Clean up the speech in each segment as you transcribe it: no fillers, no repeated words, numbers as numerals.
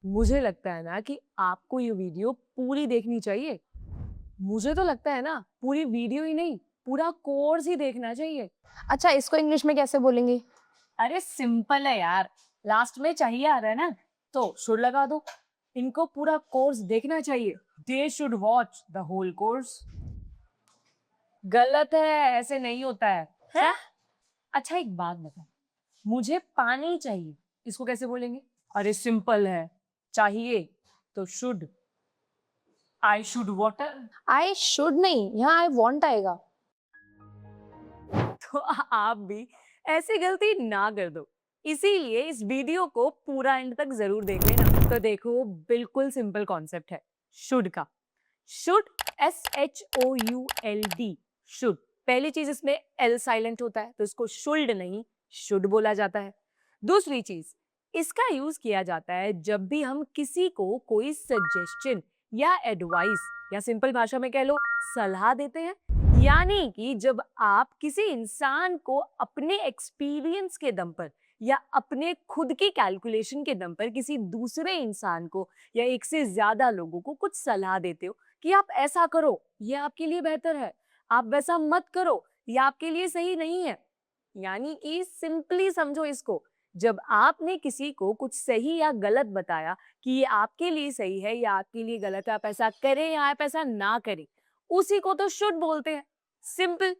मुझे लगता है ना कि आपको ये वीडियो पूरी देखनी चाहिए। मुझे तो लगता है ना पूरी वीडियो ही नहीं, पूरा कोर्स ही देखना चाहिए। अच्छा, इसको इंग्लिश में कैसे बोलेंगे? अरे सिंपल है यार, लास्ट में चाहिए आ रहा है ना, तो शुड लगा दो। इनको पूरा कोर्स देखना चाहिए। They should watch the whole course. गलत है, ऐसे नहीं होता है। हैं? अच्छा, अच्छा एक बात बता, मुझे पानी चाहिए, इसको कैसे बोलेंगे? अरे सिंपल है, चाहिए तो should. I should water. I should नहीं, यहाँ आई वांट आएगा। तो आप भी ऐसी गलती ना कर दो। इसीलिए इस वीडियो को पूरा एंड तक जरूर देख लेना। तो देखो, बिल्कुल सिंपल कॉन्सेप्ट है शुड का। Should, SHOULD, should. पहली चीज, इसमें एल साइलेंट होता है तो इसको शुल्ड नहीं शुड बोला जाता है। दूसरी चीज, इसका यूज किया जाता है जब भी हम किसी को कोई सजेशन या एडवाइस या सिंपल भाषा में कह लो सलाह देते हैं। यानी कि जब आप किसी इंसान को अपने एक्सपीरियंस के दम पर या अपने खुद की कैलकुलेशन के दम पर किसी दूसरे इंसान को या एक से ज्यादा लोगों को कुछ सलाह देते हो कि आप ऐसा करो, ये आपके लिए बेहतर है, आप वैसा मत करो, ये आपके लिए सही नहीं है। यानी कि सिंपली समझो इसको, जब आपने किसी को कुछ सही या गलत बताया कि ये आपके लिए सही है या आपके लिए गलत है, आप ऐसा करें या आप ऐसा ना करें, उसी को तो शुड बोलते हैं। सिंपल।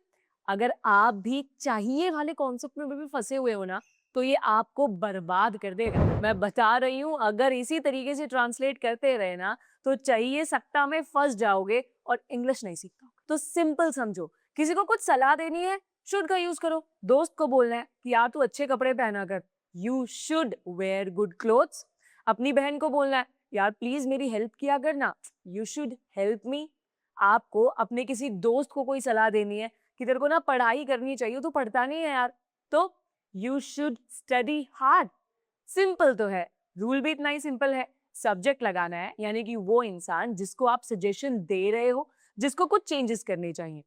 अगर आप भी चाहिए वाले कॉन्सेप्ट में भी फंसे हुए हो ना, तो ये आपको बर्बाद कर देगा। मैं बता रही हूँ, अगर इसी तरीके से ट्रांसलेट करते रहे ना, तो चाहिए सत्ता में फंस जाओगे और इंग्लिश नहीं सीख पाओगे। तो सिंपल समझो, किसी को कुछ सलाह देनी है, शुड का यूज करो। दोस्त को बोलना है कि यार तू अच्छे कपड़े पहना कर, you should wear good clothes. अपनी बहन को बोलना है, यार प्लीज मेरी हेल्प किया करना, यू शुड हेल्प मी। आपको अपने किसी दोस्त को कोई सलाह देनी है कि तेरे को ना पढ़ाई करनी चाहिए, तू पढ़ता नहीं है यार, तो you should study hard. Simple तो है, रूल भी इतना ही सिंपल है। सब्जेक्ट लगाना है, यानी कि वो इंसान जिसको आप सजेशन दे रहे हो, जिसको कुछ चेंजेस करने चाहिए,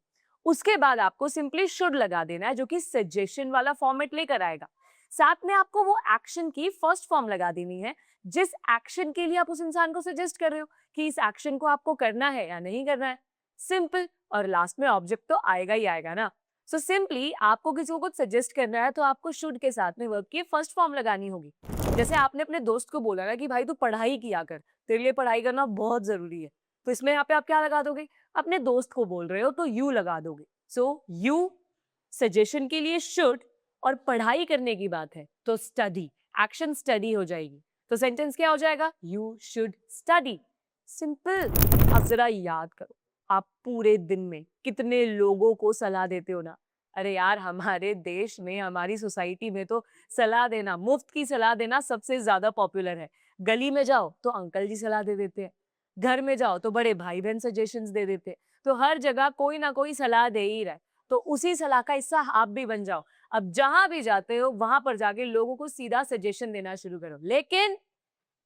उसके बाद आपको सिंपली शुड लगा देना है, जो कि सजेशन वाला फॉर्मेट लेकर आएगा। साथ में आपको वो एक्शन की फर्स्ट फॉर्म लगा देनी है, जिस एक्शन के लिए आप उस इंसान को सजेस्ट कर रहे हो कि इस एक्शन को आपको करना है या नहीं करना है। सिंपल। और लास्ट में ऑब्जेक्ट तो आएगा ही आएगा ना। सो सिंपली आपको किसी को कुछ सजेस्ट करना है तो आपको शुड के साथ में वर्ब की फर्स्ट फॉर्म लगानी होगी। जैसे आपने अपने दोस्त को बोला ना कि भाई तू पढ़ाई किया कर, तेरे लिए पढ़ाई करना बहुत जरूरी है, तो इसमें यहाँ पे आप क्या लगा दोगे? अपने दोस्त को बोल रहे हो तो यू लगा दोगे। सो यू, सजेशन के लिए शुड, और पढ़ाई करने की बात है तो स्टडी, एक्शन स्टडी हो जाएगी। तो सेंटेंस क्या हो जाएगा? You should study. सिंपल। अब जरा याद करो, आप पूरे दिन में कितने लोगों को सलाह देते हो ना। अरे यार, हमारे देश में, हमारी सोसाइटी में तो सलाह देना, मुफ्त की सलाह देना सबसे ज्यादा पॉपुलर है। गली में जाओ तो अंकल जी सलाह दे देते हैं, घर में जाओ तो बड़े भाई बहन सजेशंस दे देते हैं, तो हर जगह कोई ना कोई सलाह दे ही रहा है। तो उसी सलाह का हिस्सा आप भी बन जाओ। अब जहां भी जाते हो वहां पर जाके लोगों को सीधा सजेशन देना शुरू करो, लेकिन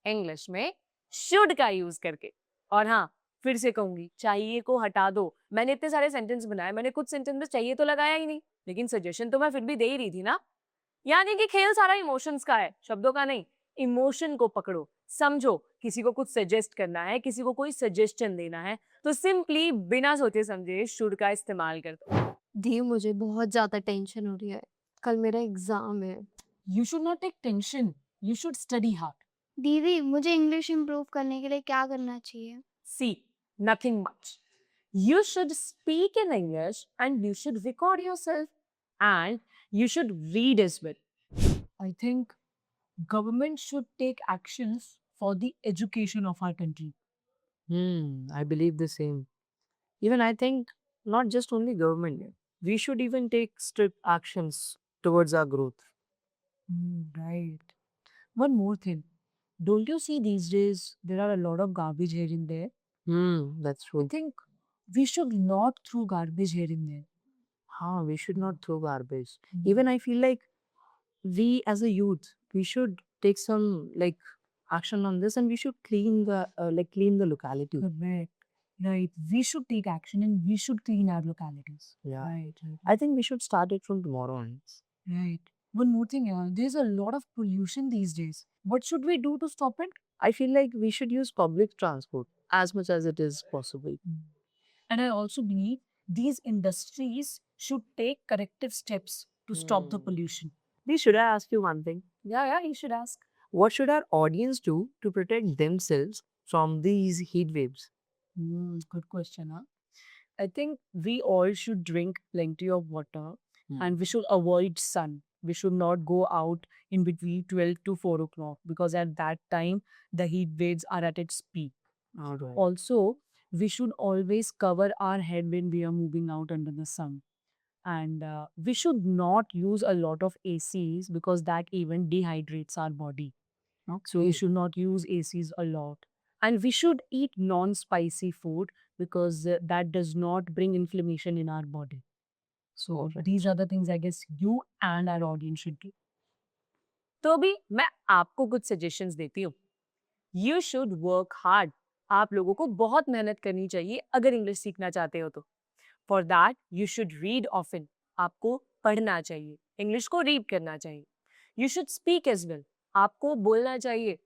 इंग्लिश में शुड का यूज करके। और हाँ, फिर से कहूंगी, चाहिए को हटा दो। मैंने इतने सारे सेंटेंस बनाए, मैंने कुछ सेंटेंस में चाहिए तो लगाया ही नहीं, लेकिन सजेशन तो मैं फिर भी दे ही रही थी ना। यानी कि खेल सारा इमोशंस का है, शब्दों का नहीं। इमोशन को पकड़ो, समझो। किसी को कुछ सजेस्ट करना है, किसी को कोई सजेशन देना है, तो सिंपली बिना सोचे समझे शुड का इस्तेमाल कर दो। दी, मुझे बहुत ज्यादा टेंशन हो रही है। कल मेरा एग्जाम है। You should not take tension, you should study hard. दीदी, मुझे इंग्लिश इम्प्रूव करने के लिए क्या करना चाहिए? See, nothing much. You should speak in English and you should record yourself and you should read as well. I think government should take actions for the education of our country. I believe the same. Even I think not just only government, we should even take strict actions towards our growth. Right. One more thing. Don't you see these days there are a lot of garbage here and there? That's true. I think we should not throw garbage here and there. We should not throw garbage. Even I feel like we as a youth, we should take some like action on this and we should clean the clean the locality. Correct. Right. We should take action and we should clean our localities. Yeah. Right. I think we should start it from tomorrow on. Right. One more thing, there's a lot of pollution these days. What should we do to stop it? I feel like we should use public transport as much as it is possible. And I also believe these industries should take corrective steps to stop the Hmm. pollution. Please, should I ask you one thing? Yeah, you should ask. What should our audience do to protect themselves from these heat waves? Good question, huh? I think we all should drink plenty of water and we should avoid sun. We should not go out in between 12 to 4 o'clock because at that time the heat waves are at its peak. All right. Also, we should always cover our head when we are moving out under the sun. And we should not use a lot of ACs because that even dehydrates our body. So we should not use ACs a lot. And we should eat non-spicy food because that does not bring inflammation in our body. So these are the things I guess you and our audience should do. तो अभी मैं आपको कुछ suggestions देती हूँ. You should work hard. आप लोगों को बहुत मेहनत करनी चाहिए अगर इंग्लिश सीखना चाहते हो तो. For that you should read often. आपको पढ़ना चाहिए, इंग्लिश को रीड करना चाहिए. You should speak as well. आपको बोलना चाहिए.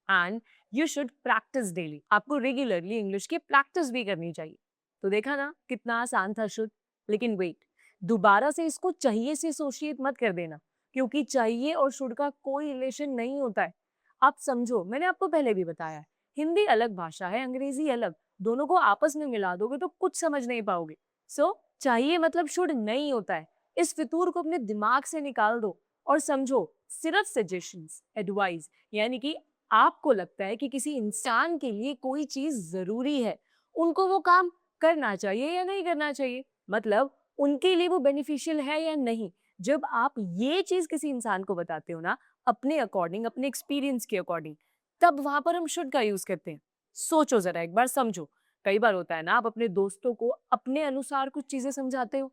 And you should practise daily. आपको रेगुलरली इंग्लिश की प्रैक्टिस भी करनी चाहिए. तो देखा ना कितना आसान था शुड. लेकिन वेट, दोबारा से इसको चाहिए से एसोसिएट मत कर देना, क्योंकि चाहिए और शुड का कोई रिलेशन नहीं होता है. आप समझो, मैंने आपको पहले भी बताया है, हिंदी अलग भाषा है, अंग्रेजी अलग. दोनों को आपस में मिला दोगे तो कुछ समझ नहीं पाओगे. सो चाहिए मतलब शुड नहीं होता है. इस फितूर को अपने दिमाग से निकाल दो और समझो सिर्फ सजेशंस, एडवाइस, यानी कि आपको लगता है कि किसी इंसान के लिए कोई चीज जरूरी है, उनको वो काम करना चाहिए या नहीं करना चाहिए, मतलब उनके लिए वो बेनिफिशियल है या नहीं. जब आप ये चीज किसी इंसान को बताते हो ना, अपने अकॉर्डिंग, अपने एक्सपीरियंस के अकॉर्डिंग, तब वहां पर हम शुड का यूज करते हैं. सोचो जरा, एक बार समझो. कई बार होता है ना, आप अपने दोस्तों को अपने अनुसार कुछ चीजें समझाते हो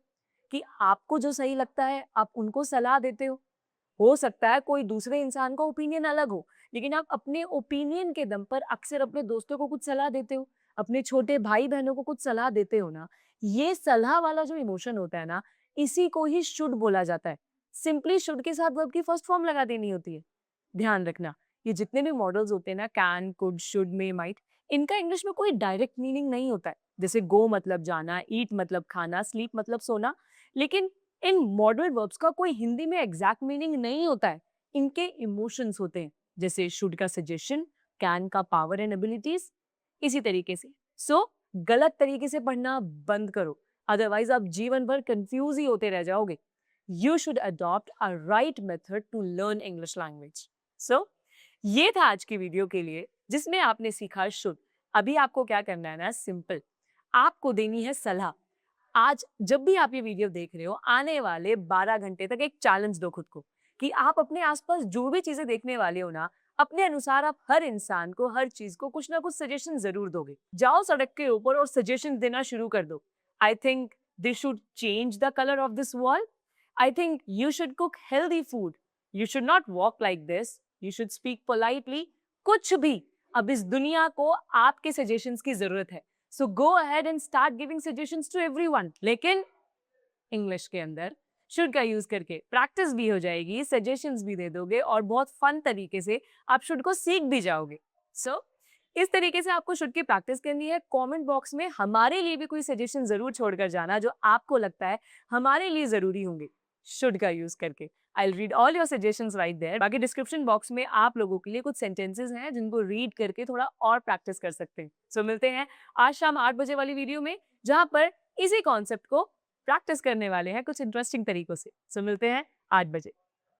कि आपको जो सही लगता है आप उनको सलाह देते हो सकता है कोई दूसरे इंसान का ओपिनियन अलग हो, लेकिन आप अपने ओपिनियन के दम पर अक्सर अपने दोस्तों को कुछ सलाह देते हो, अपने छोटे भाई बहनों को कुछ सलाह देते हो ना. ये सलाह वाला जो इमोशन होता है ना, इसी को ही शुड बोला जाता है. सिंपली शुड के साथ वर्ब की फर्स्ट फॉर्म लगा देनी होती है. ध्यान रखना, ये जितने भी मॉडल्स होते हैं ना, can, could, should, may, might, इनका इंग्लिश में कोई डायरेक्ट मीनिंग नहीं होता है. जैसे गो मतलब जाना, ईट मतलब खाना, स्लीप मतलब सोना. लेकिन इन मॉडल वर्ब्स का कोई हिंदी में एग्जैक्ट मीनिंग नहीं होता है. इनके इमोशंस होते हैं, जैसे शुड का सजेशन, कैन का पावर एंड एबिलिटीज, इसी तरीके से. सो गलत तरीके से पढ़ना बंद करो, अदरवाइज आप जीवन भर कंफ्यूज ही होते रह जाओगे. You should adopt a right method to learn English language. So ये था आज की वीडियो के लिए, जिसमें आपने सीखा शुड. अभी आपको क्या करना है ना, सिंपल, आपको देनी है सलाह. आज जब भी आप ये वीडियो देख रहे हो, आने वाले 12 घंटे तक एक चैलेंज दो खुद को कि आप अपने आसपास जो भी चीजें देखने वाले हो ना, अपने अनुसार आप हर इंसान को, हर चीज को कुछ ना कुछ सजेशन जरूर दोगे. जाओ सड़क के ऊपर और सजेशन देना शुरू कर दो. I think they should change the colour of this wall. I think you should cook healthy food. You should not walk like this. You should speak politely. कुछ भी. अब इस दुनिया को आपके सजेशंस की जरूरत है. So go ahead and start giving suggestions to everyone. लेकिन इंग्लिश के अंदर शुड का यूज करके प्रैक्टिस भी हो जाएगी, सजेशंस भी दे दोगे और बहुत फन तरीके से आप शुड को सीख भी जाओगे. सो इस तरीके से आपको शुड की प्रैक्टिस करनी है. कमेंट बॉक्स में हमारे लिए भी कोई सजेशन जरूर छोड़कर जाना जो आपको लगता है हमारे लिए जरूरी होंगे शुड का यूज करके. I'll read all your suggestions right there. बाकी डिस्क्रिप्शन बॉक्स में आप लोगों के लिए कुछ सेंटेंसेस हैं जिनको रीड करके थोड़ा और प्रैक्टिस कर सकते हैं. सो मिलते हैं आज शाम 8 बजे वाली वीडियो में, जहां पर इसी कॉन्सेप्ट को प्रैक्टिस करने वाले हैं कुछ इंटरेस्टिंग तरीकों से. सो मिलते हैं 8 बजे.